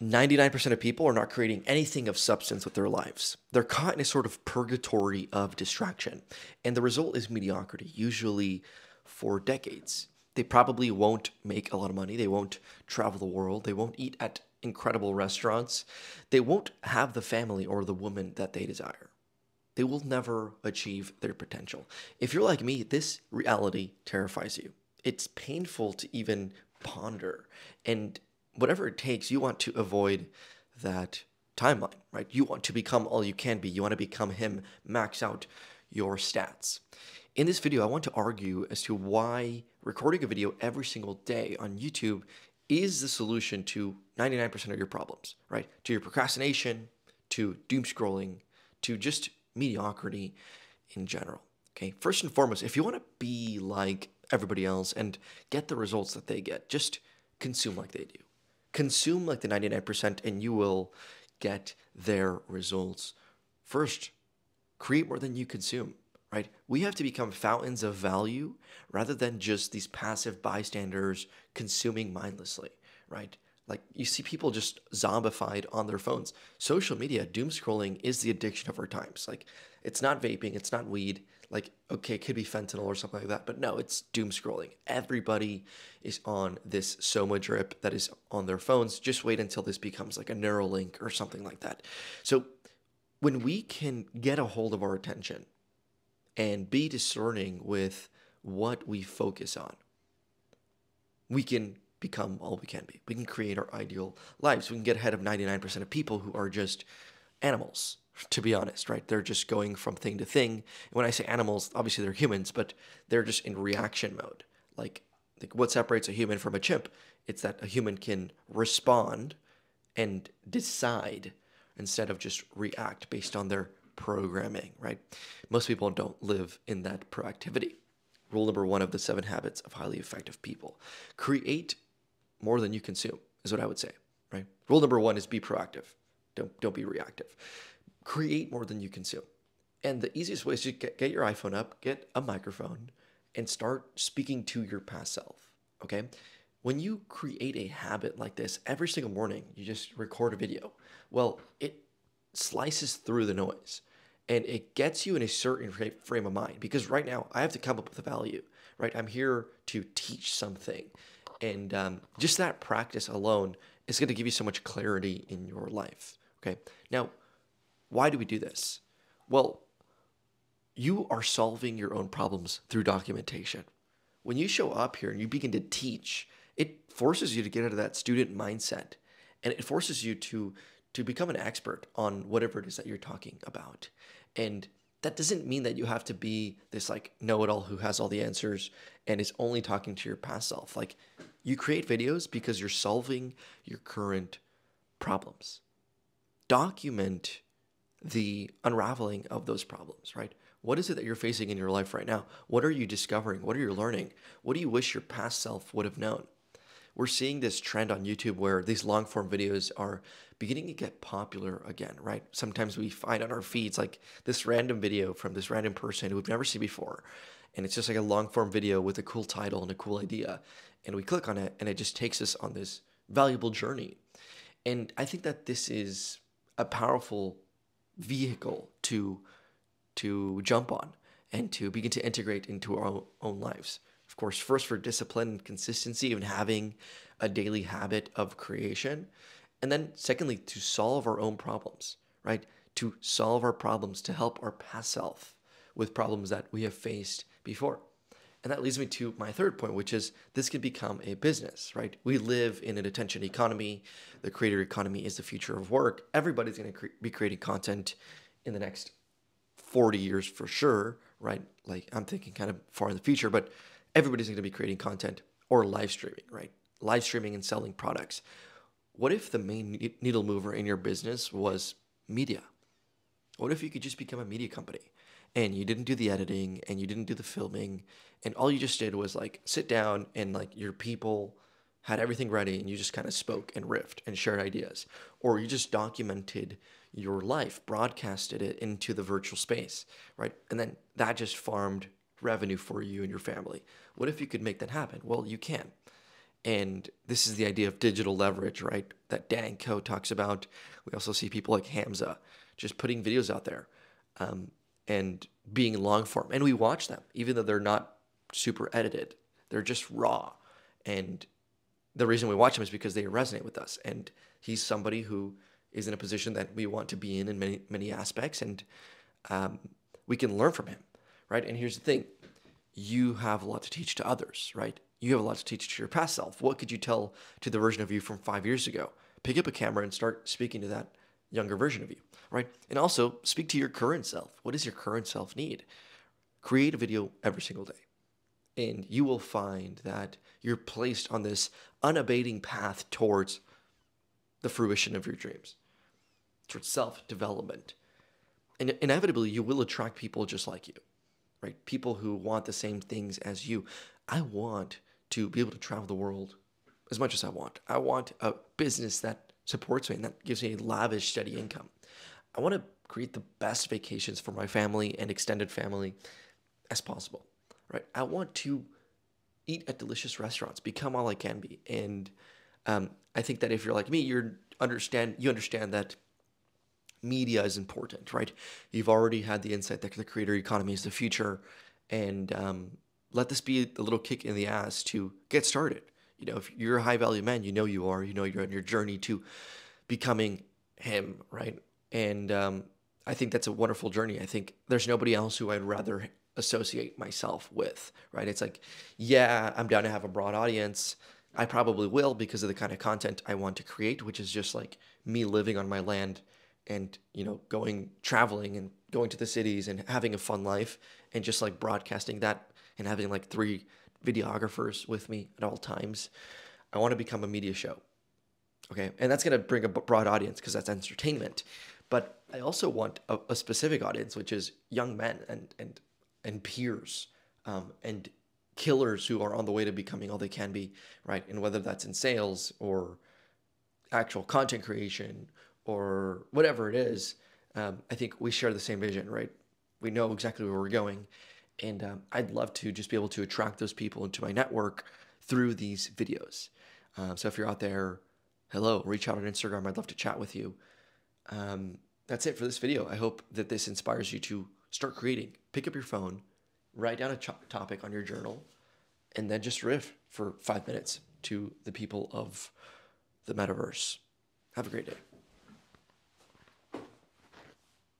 99% of people are not creating anything of substance with their lives. They're caught in a sort of purgatory of distraction. And the result is mediocrity, usually for decades. They probably won't make a lot of money. They won't travel the world. They won't eat at incredible restaurants. They won't have the family or the woman that they desire. They will never achieve their potential. If you're like me, this reality terrifies you. It's painful to even ponder. And whatever it takes, you want to avoid that timeline, right? You want to become all you can be. You want to become him, max out your stats. In this video, I want to argue as to why recording a video every single day on YouTube is the solution to 99% of your problems, right? To your procrastination, to doom scrolling, to just mediocrity in general. Okay, first and foremost, if you want to be like everybody else and get the results that they get, just consume like they do. Consume like the 99% and you will get their results. First, create more than you consume, right? We have to become fountains of value rather than just these passive bystanders consuming mindlessly, right? Like you see people just zombified on their phones. Social media, doom scrolling is the addiction of our times. Like it's not vaping, it's not weed. Like, okay, it could be fentanyl or something like that, but no, it's doom scrolling. Everybody is on this Soma drip that is on their phones. Just wait until this becomes like a Neuralink or something like that. So when we can get a hold of our attention and be discerning with what we focus on, we can become all we can be. We can create our ideal lives. We can get ahead of 99% of people who are just animals, to be honest, right? They're just going from thing to thing. And when I say animals, obviously they're humans, but they're just in reaction mode. Like what separates a human from a chimp? It's that a human can respond and decide instead of just react based on their programming, right? Most people don't live in that proactivity. Rule number 1 of the 7 habits of highly effective people. Create more than you consume is what I would say, right? Rule number 1 is be proactive. Don't be reactive. Create more than you consume. And the easiest way is to get your iPhone up, get a microphone, and start speaking to your past self, okay? When you create a habit like this, every single morning, you just record a video. Well, it slices through the noise. And it gets you in a certain frame of mind. Because right now, I have to come up with a value, right? I'm here to teach something. And just that practice alone is going to give you so much clarity in your life, okay? Now, why do we do this? Well, you are solving your own problems through documentation. When you show up here and you begin to teach, it forces you to get out of that student mindset. And it forces you to become an expert on whatever it is that you're talking about. And that doesn't mean that you have to be this like know-it-all who has all the answers and is only talking to your past self. Like you create videos because you're solving your current problems. Document the unraveling of those problems, right? What is it that you're facing in your life right now? What are you discovering? What are you learning? What do you wish your past self would have known? We're seeing this trend on YouTube where these long form videos are beginning to get popular again, right? Sometimes we find on our feeds like this random video from this random person who we've never seen before. And it's just like a long form video with a cool title and a cool idea. And we click on it and it just takes us on this valuable journey. And I think that this is a powerful vehicle to jump on and to begin to integrate into our own lives. Of course, first for discipline and consistency and having a daily habit of creation. And then secondly, to solve our own problems, right? To solve our problems, to help our past self with problems that we have faced before. And that leads me to my third point, which is this can become a business, right? We live in an attention economy. The creator economy is the future of work. Everybody's going to be creating content in the next 40 years for sure, right? Like I'm thinking kind of far in the future, but everybody's going to be creating content or live streaming, right? Live streaming and selling products. What if the main needle mover in your business was media? What if you could just become a media company and you didn't do the editing and you didn't do the filming and all you just did was like sit down and like your people had everything ready and you just kind of spoke and riffed and shared ideas, or you just documented your life, broadcasted it into the virtual space, right? And then that just farmed revenue for you and your family. What if you could make that happen? Well, you can. And this is the idea of digital leverage, right? That Dan Coe talks about. We also see people like Hamza just putting videos out there and being long form. And we watch them, even though they're not super edited. They're just raw. And the reason we watch them is because they resonate with us. And he's somebody who is in a position that we want to be in many, many aspects. And we can learn from him, right? And here's the thing. You have a lot to teach to others, right? You have a lot to teach to your past self. What could you tell to the version of you from 5 years ago? Pick up a camera and start speaking to that younger version of you, right? And also speak to your current self. What does your current self need? Create a video every single day. And you will find that you're placed on this unabating path towards the fruition of your dreams, towards self-development. And inevitably, you will attract people just like you, right? People who want the same things as you. I want to be able to travel the world as much as I want. I want a business that supports me and that gives me a lavish, steady income. I want to create the best vacations for my family and extended family as possible, right? I want to eat at delicious restaurants, become all I can be. And I think that if you're like me, you understand that media is important, right? You've already had the insight that the creator economy is the future, and let this be a little kick in the ass to get started. You know, if you're a high value man, you know you are. You know you're on your journey to becoming him, right? And I think that's a wonderful journey. I think there's nobody else who I'd rather associate myself with, right? It's like, yeah, I'm down to have a broad audience. I probably will because of the kind of content I want to create, which is just like me living on my land and, you know, going traveling and going to the cities and having a fun life and just like broadcasting that and having like 3 videographers with me at all times. I want to become a media show. Okay. And that's going to bring a broad audience because that's entertainment. But I also want a specific audience, which is young men and peers and killers who are on the way to becoming all they can be, right? And whether that's in sales or actual content creation or whatever it is, I think we share the same vision, right? We know exactly where we're going. And I'd love to just be able to attract those people into my network through these videos. So if you're out there, hello, reach out on Instagram. I'd love to chat with you. That's it for this video. I hope that this inspires you to start creating. Pick up your phone, write down a topic on your journal, and then just riff for 5 minutes to the people of the metaverse. Have a great day.